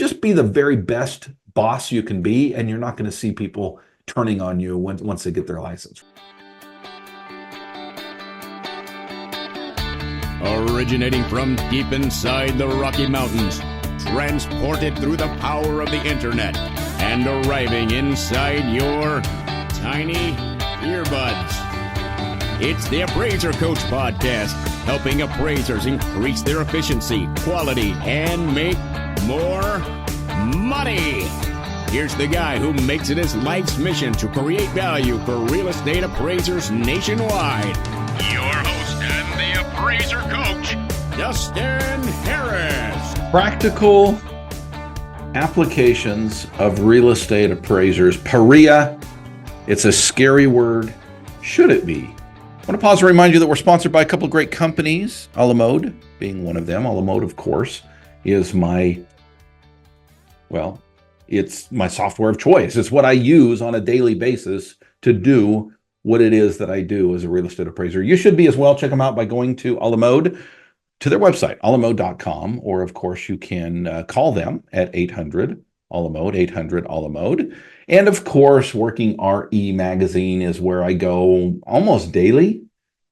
just be the very best boss you can be, and you're not going to see people turning on you once they get their license. Originating from deep inside the Rocky Mountains, transported through the power of the internet, and arriving inside your tiny earbuds. It's the Appraiser Coach Podcast, helping appraisers increase their efficiency, quality, and make more money. Here's the guy who makes it his life's mission to create value for real estate appraisers nationwide. Your host and the Appraiser Coach, Dustin Harris. Practical applications of real estate appraisers. PAREA. It's a scary word. Should it be? I want to pause and remind you that we're sponsored by a couple of great companies, a la mode being one of them. A la mode, of course, is it's my software of choice. It's what I use on a daily basis to do what it is that I do as a real estate appraiser. You should be as well. Check them out by going to a la mode, to their website, alamode.com, or of course you can call them at 800 a la mode, 800 a la mode. And of course, Working RE magazine is where I go almost daily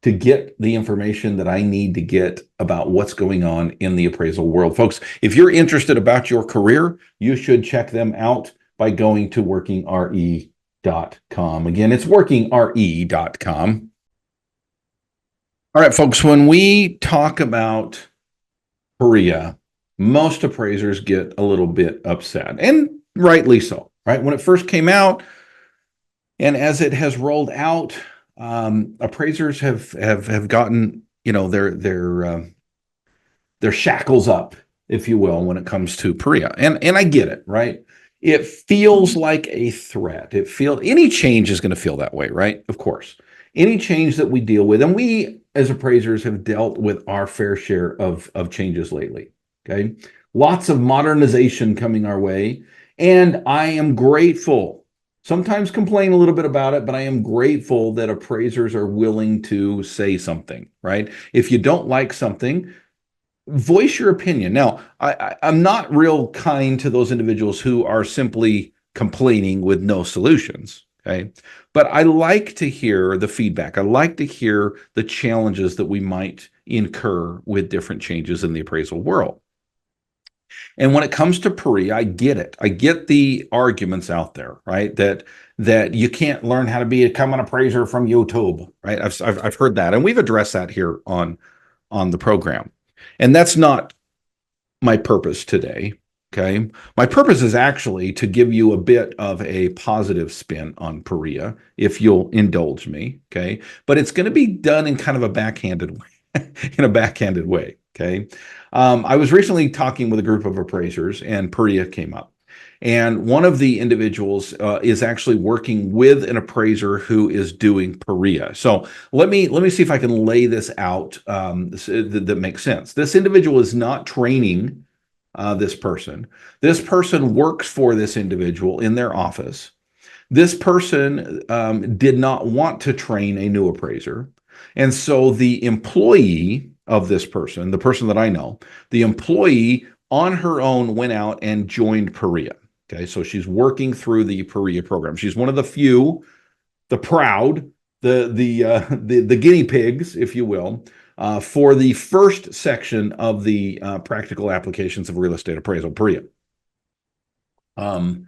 to get the information that I need to get about what's going on in the appraisal world. Folks, if you're interested about your career, you should check them out by going to workingre.com. Again, it's workingre.com. All right, folks, when we talk about PAREA, most appraisers get a little bit upset, and rightly so. Right? When it first came out, and as it has rolled out, appraisers have gotten, their shackles up, if you will, when it comes to PAREA. And I get it, right? It feels like a threat. Any change is going to feel that way, right? Of course. Any change that we deal with, and we as appraisers have dealt with our fair share of changes lately. Okay. Lots of modernization coming our way. And I am grateful, sometimes complain a little bit about it, but I am grateful that appraisers are willing to say something, right? If you don't like something, voice your opinion. Now, I'm not real kind to those individuals who are simply complaining with no solutions, okay? But I like to hear the feedback. I like to hear the challenges that we might incur with different changes in the appraisal world. And when it comes to PAREA, I get it. I get the arguments out there, right? That you can't learn how to become an appraiser from YouTube, right? I've heard that, and we've addressed that here on the program. And that's not my purpose today, okay? My purpose is actually to give you a bit of a positive spin on PAREA, if you'll indulge me, okay? But it's going to be done in kind of a backhanded way, okay? I was recently talking with a group of appraisers, and PAREA came up. And one of the individuals is actually working with an appraiser who is doing PAREA. So let me see if I can lay this out that makes sense. This individual is not training this person. This person works for this individual in their office. This person did not want to train a new appraiser. And so the employee of this person, the person that I know, the employee on her own went out and joined PAREA. Okay, so she's working through the PAREA program. She's one of the few, the proud, the guinea pigs, if you will, for the first section of the practical applications of real estate appraisal, PAREA. And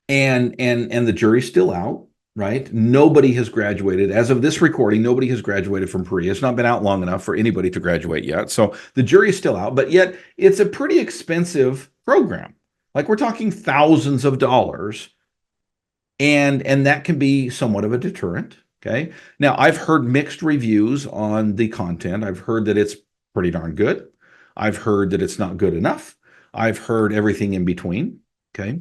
the jury's still out. Right? Nobody has graduated. As of this recording, nobody has graduated from PAREA. It's not been out long enough for anybody to graduate yet. So the jury is still out, but yet it's a pretty expensive program. Like, we're talking thousands of dollars. And that can be somewhat of a deterrent. Okay. Now, I've heard mixed reviews on the content. I've heard that it's pretty darn good. I've heard that it's not good enough. I've heard everything in between. Okay.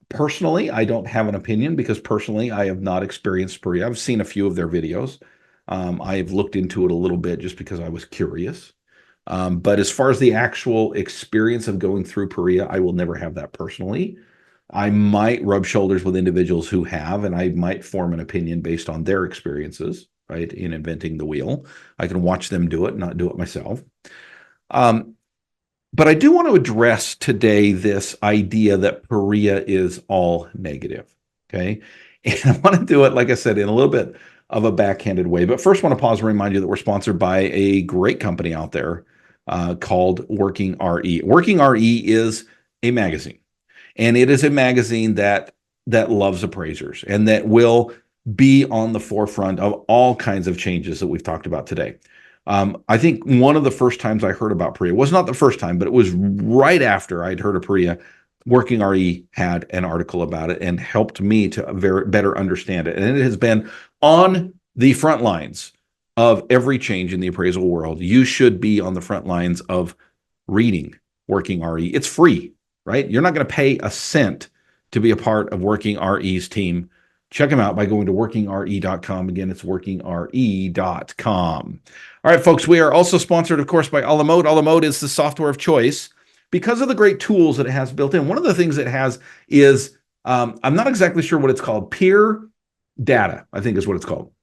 Personally, I don't have an opinion because personally, I have not experienced PAREA. I've seen a few of their videos. I've looked into it a little bit just because I was curious. But as far as the actual experience of going through PAREA, I will never have that personally. I might rub shoulders with individuals who have, and I might form an opinion based on their experiences, right, in inventing the wheel. I can watch them do it, not do it myself. But I do want to address today this idea that PAREA is all negative. Okay. And I want to do it, like I said, in a little bit of a backhanded way. But first, I want to pause and remind you that we're sponsored by a great company out there called Working RE. Working RE is a magazine, and it is a magazine that loves appraisers and that will be on the forefront of all kinds of changes that we've talked about today. I think one of the first times I heard about PAREA was not the first time, but it was right after I'd heard of PAREA. Working RE had an article about it and helped me to better understand it. And it has been on the front lines of every change in the appraisal world. You should be on the front lines of reading Working RE. It's free, right? You're not going to pay a cent to be a part of Working RE's team. Check them out by going to workingre.com. Again, it's workingre.com. All right, folks, we are also sponsored, of course, by Alamode. Alamode is the software of choice because of the great tools that it has built in. One of the things it has is, I'm not exactly sure what it's called, peer data, I think is what it's called.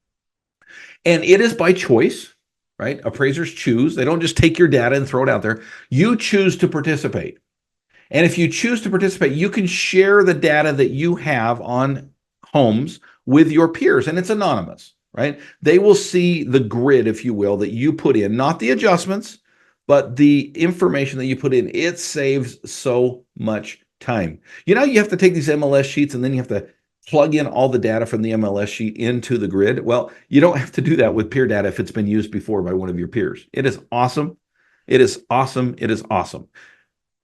And it is by choice, right? Appraisers choose. They don't just take your data and throw it out there. You choose to participate. And if you choose to participate, you can share the data that you have on homes with your peers, and it's anonymous, right? They will see the grid, if you will, that you put in, not the adjustments, but the information that you put in. It saves so much time. You know, you have to take these MLS sheets and then you have to plug in all the data from the MLS sheet into the grid. Well, you don't have to do that with peer data if it's been used before by one of your peers. It is awesome. It is awesome. It is awesome.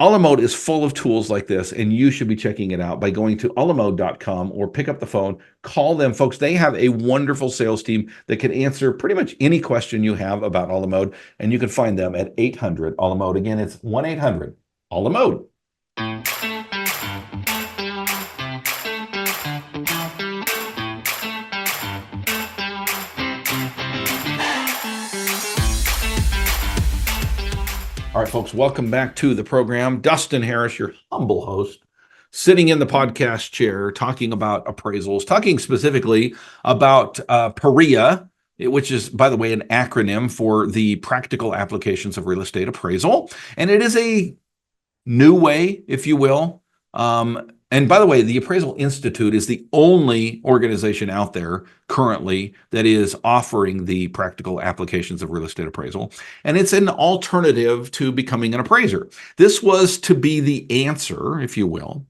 Alamode is full of tools like this, and you should be checking it out by going to alamode.com or pick up the phone, call them, folks. They have a wonderful sales team that can answer pretty much any question you have about Alamode, and you can find them at 800 Alamode. Again, it's 1-800-ALAMODE. All right, folks, welcome back to the program. Dustin Harris, your humble host, sitting in the podcast chair, talking about appraisals, talking specifically about PAREA, which is, by the way, an acronym for the Practical Applications of Real Estate Appraisal. And it is a new way, if you will. And by the way, the Appraisal Institute is the only organization out there currently that is offering the practical applications of real estate appraisal. And it's an alternative to becoming an appraiser. This was to be the answer, if you will,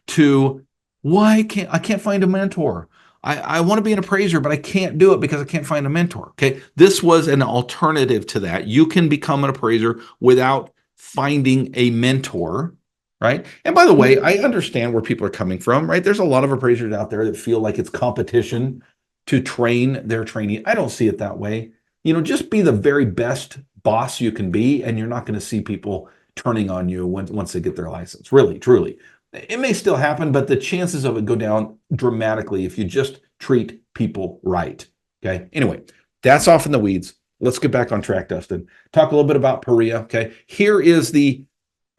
to why I can't find a mentor. I want to be an appraiser, but I can't do it because I can't find a mentor. Okay. This was an alternative to that. You can become an appraiser without finding a mentor. Right. And by the way, I understand where people are coming from, right? There's a lot of appraisers out there that feel like it's competition to train their trainee. I don't see it that way. You know, just be the very best boss you can be, and you're not going to see people turning on you once they get their license. Really, truly. It may still happen, but the chances of it go down dramatically if you just treat people right. Okay. Anyway, that's off in the weeds. Let's get back on track, Dustin. Talk a little bit about PAREA. Okay. Here is the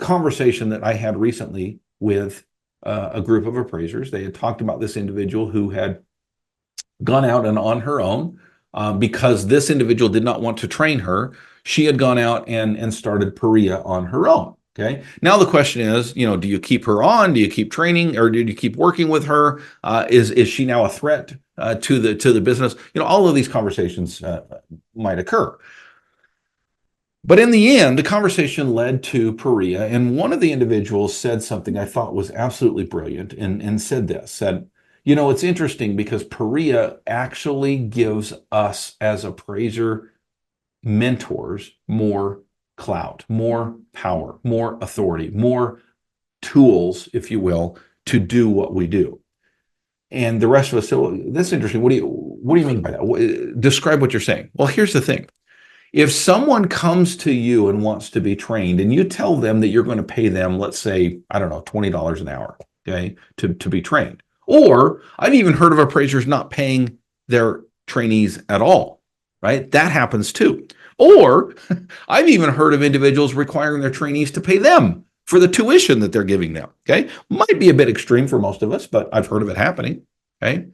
conversation that I had recently with a group of appraisers. They had talked about this individual who had gone out and on her own because this individual did not want to train her. She had gone out and started PAREA on her own. Okay. Now the question is, you know, do you keep her on? Do you keep training, or do you keep working with her? Is she now a threat to the business? You know, all of these conversations might occur. But in the end, the conversation led to PAREA, and one of the individuals said something I thought was absolutely brilliant and said, you know, it's interesting because PAREA actually gives us as appraiser mentors more clout, more power, more authority, more tools, if you will, to do what we do. And the rest of us said, well, that's interesting. What do you mean by that? Describe what you're saying. Well, here's the thing. If someone comes to you and wants to be trained and you tell them that you're going to pay them, let's say, I don't know, $20 an hour, okay, to be trained. Or I've even heard of appraisers not paying their trainees at all, right? That happens too. Or I've even heard of individuals requiring their trainees to pay them for the tuition that they're giving them, okay? Might be a bit extreme for most of us, but I've heard of it happening, okay?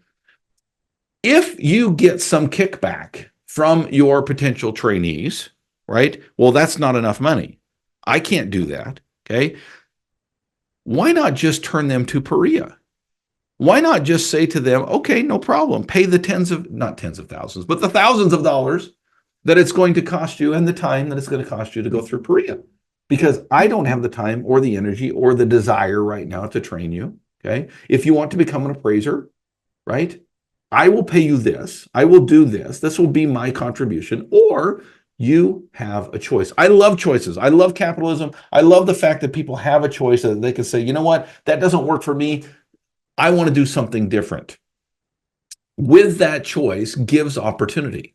If you get some kickback from your potential trainees, right? Well, that's not enough money. I can't do that. Okay. Why not just turn them to PAREA? Why not just say to them, okay, no problem, pay the not tens of thousands, but the thousands of dollars that it's going to cost you and the time that it's going to cost you to go through PAREA? Because I don't have the time or the energy or the desire right now to train you. Okay. If you want to become an appraiser, right, I will pay you this. I will do this. This will be my contribution. Or you have a choice. I love choices. I love capitalism. I love the fact that people have a choice, that they can say, you know what, that doesn't work for me. I want to do something different. With that choice gives opportunity.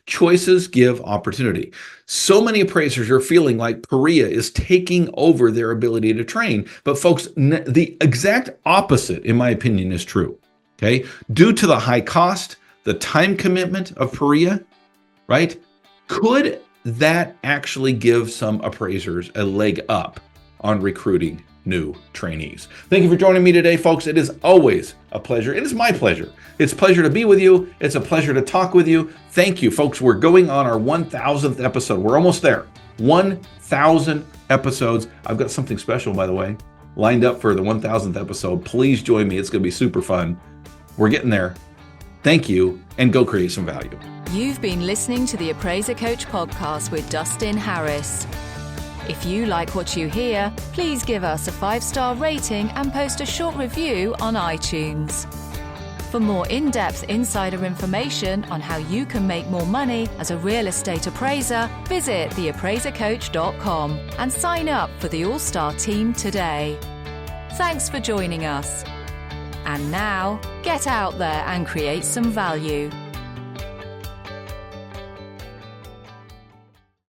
Choices give opportunity. So many appraisers are feeling like PAREA is taking over their ability to train. But folks, the exact opposite, in my opinion, is true. Okay. Due to the high cost, the time commitment of PAREA, right? Could that actually give some appraisers a leg up on recruiting new trainees? Thank you for joining me today, folks. It is always a pleasure. It is my pleasure. It's a pleasure to be with you. It's a pleasure to talk with you. Thank you, folks. We're going on our 1,000th episode. We're almost there. 1,000 episodes. I've got something special, by the way, lined up for the 1,000th episode. Please join me. It's going to be super fun. We're getting there. Thank you, and go create some value. You've been listening to the Appraiser Coach podcast with Dustin Harris. If you like what you hear, please give us a 5-star rating and post a short review on iTunes. For more in-depth insider information on how you can make more money as a real estate appraiser, visit theappraisercoach.com and sign up for the All-Star team today. Thanks for joining us. And now, get out there and create some value.